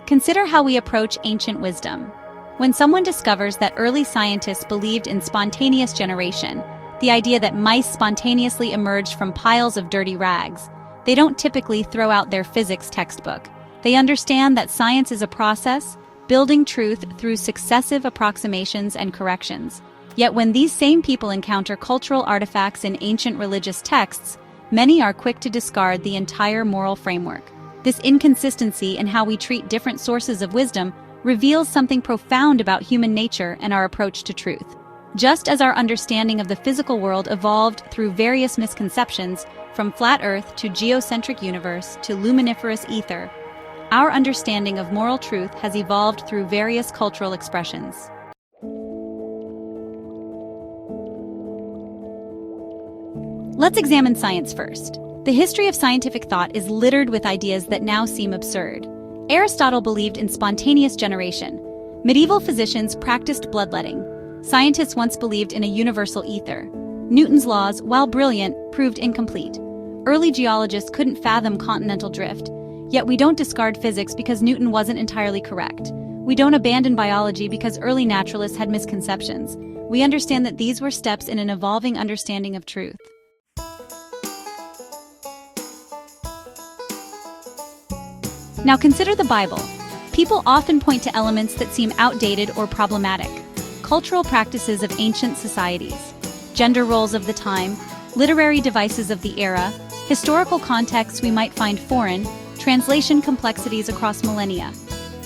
Consider how we approach ancient wisdom. When someone discovers that early scientists believed in spontaneous generation, the idea that mice spontaneously emerged from piles of dirty rags, they don't typically throw out their physics textbook. They understand that science is a process, building truth through successive approximations and corrections. Yet when these same people encounter cultural artifacts in ancient religious texts, many are quick to discard the entire moral framework. This inconsistency in how we treat different sources of wisdom reveals something profound about human nature and our approach to truth. Just as our understanding of the physical world evolved through various misconceptions, from flat Earth to geocentric universe to luminiferous ether, our understanding of moral truth has evolved through various cultural expressions. Let's examine science first. The history of scientific thought is littered with ideas that now seem absurd. Aristotle believed in spontaneous generation. Medieval physicians practiced bloodletting. Scientists once believed in a universal ether. Newton's laws, while brilliant, proved incomplete. Early geologists couldn't fathom continental drift. Yet we don't discard physics because Newton wasn't entirely correct. We don't abandon biology because early naturalists had misconceptions. We understand that these were steps in an evolving understanding of truth. Now consider the Bible. People often point to elements that seem outdated or problematic. Cultural practices of ancient societies, gender roles of the time, literary devices of the era, historical contexts we might find foreign, translation complexities across millennia.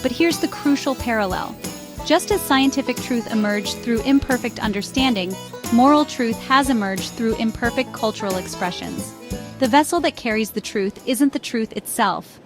But here's the crucial parallel. Just as scientific truth emerged through imperfect understanding, moral truth has emerged through imperfect cultural expressions. The vessel that carries the truth isn't the truth itself.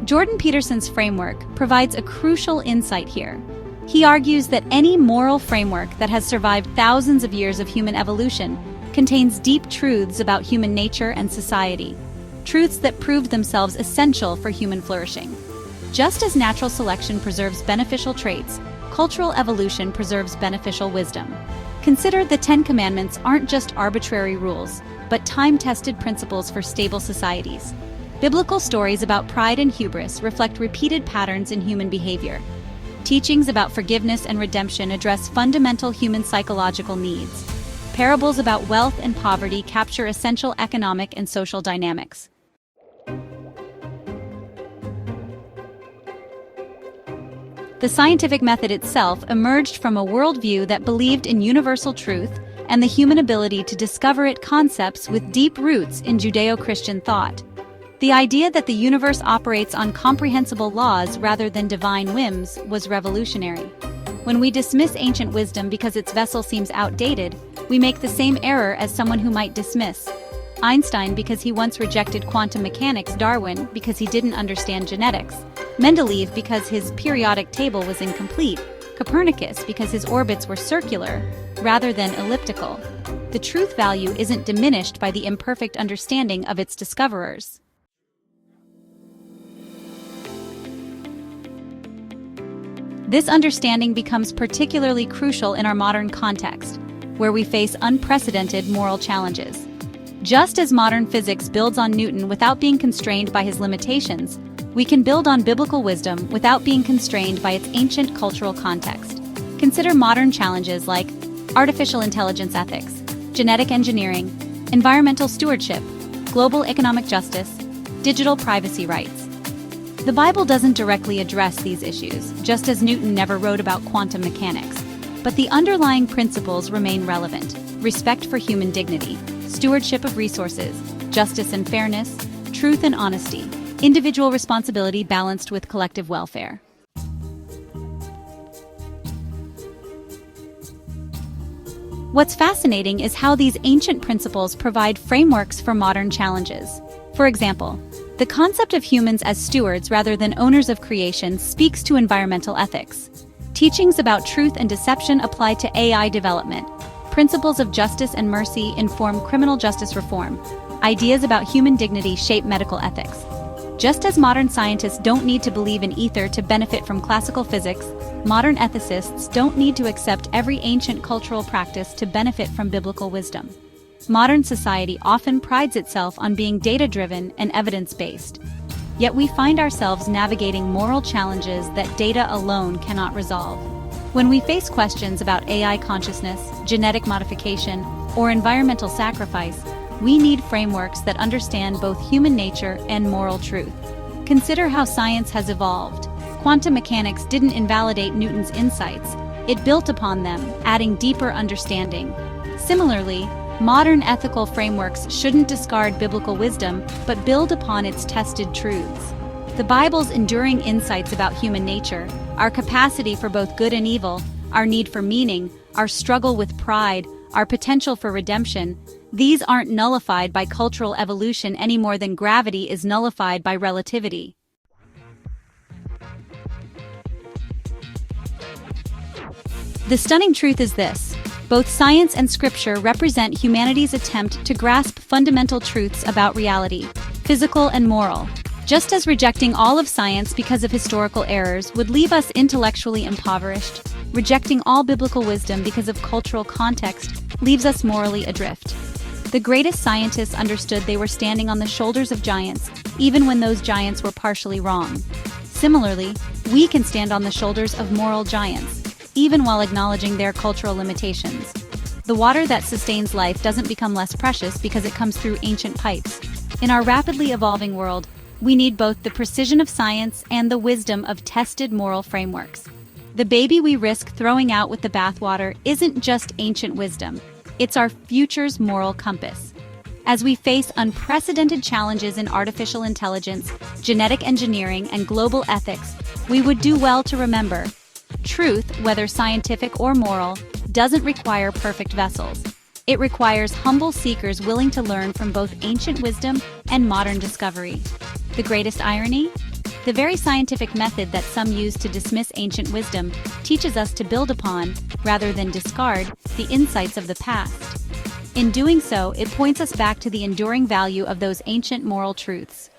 Jordan Peterson's framework provides a crucial insight here. He argues that any moral framework that has survived thousands of years of human evolution contains deep truths about human nature and society, truths that proved themselves essential for human flourishing. Just as natural selection preserves beneficial traits, cultural evolution preserves beneficial wisdom. Consider the Ten Commandments aren't just arbitrary rules, but time-tested principles for stable societies. Biblical stories about pride and hubris reflect repeated patterns in human behavior. Teachings about forgiveness and redemption address fundamental human psychological needs. Parables about wealth and poverty capture essential economic and social dynamics. The scientific method itself emerged from a worldview that believed in universal truth and the human ability to discover it concepts with deep roots in Judeo-Christian thought. The idea that the universe operates on comprehensible laws rather than divine whims was revolutionary. When we dismiss ancient wisdom because its vessel seems outdated, we make the same error as someone who might dismiss Einstein because he once rejected quantum mechanics, Darwin because he didn't understand genetics, Mendeleev because his periodic table was incomplete, Copernicus because his orbits were circular rather than elliptical. The truth value isn't diminished by the imperfect understanding of its discoverers. This understanding becomes particularly crucial in our modern context, where we face unprecedented moral challenges. Just as modern physics builds on Newton without being constrained by his limitations, we can build on biblical wisdom without being constrained by its ancient cultural context. Consider modern challenges like artificial intelligence ethics, genetic engineering, environmental stewardship, global economic justice, digital privacy rights. The Bible doesn't directly address these issues, just as Newton never wrote about quantum mechanics. But the underlying principles remain relevant: respect for human dignity, stewardship of resources, justice and fairness, truth and honesty, individual responsibility balanced with collective welfare. What's fascinating is how these ancient principles provide frameworks for modern challenges. For example, the concept of humans as stewards rather than owners of creation speaks to environmental ethics. Teachings about truth and deception apply to AI development. Principles of justice and mercy inform criminal justice reform. Ideas about human dignity shape medical ethics. Just as modern scientists don't need to believe in ether to benefit from classical physics, modern ethicists don't need to accept every ancient cultural practice to benefit from biblical wisdom. Modern society often prides itself on being data-driven and evidence-based. Yet we find ourselves navigating moral challenges that data alone cannot resolve. When we face questions about AI consciousness, genetic modification, or environmental sacrifice, we need frameworks that understand both human nature and moral truth. Consider how science has evolved. Quantum mechanics didn't invalidate Newton's insights, it built upon them, adding deeper understanding. Similarly, modern ethical frameworks shouldn't discard biblical wisdom, but build upon its tested truths. The Bible's enduring insights about human nature, our capacity for both good and evil, our need for meaning, our struggle with pride, our potential for redemption, these aren't nullified by cultural evolution any more than gravity is nullified by relativity. The stunning truth is this: both science and scripture represent humanity's attempt to grasp fundamental truths about reality, physical and moral. Just as rejecting all of science because of historical errors would leave us intellectually impoverished, rejecting all biblical wisdom because of cultural context leaves us morally adrift. The greatest scientists understood they were standing on the shoulders of giants, even when those giants were partially wrong. Similarly, we can stand on the shoulders of moral giants, even while acknowledging their cultural limitations. The water that sustains life doesn't become less precious because it comes through ancient pipes. In our rapidly evolving world, we need both the precision of science and the wisdom of tested moral frameworks. The baby we risk throwing out with the bathwater isn't just ancient wisdom, it's our future's moral compass. As we face unprecedented challenges in artificial intelligence, genetic engineering, and global ethics, we would do well to remember: truth, whether scientific or moral, doesn't require perfect vessels. It requires humble seekers willing to learn from both ancient wisdom and modern discovery. The greatest irony? The very scientific method that some use to dismiss ancient wisdom teaches us to build upon, rather than discard, the insights of the past. In doing so, it points us back to the enduring value of those ancient moral truths.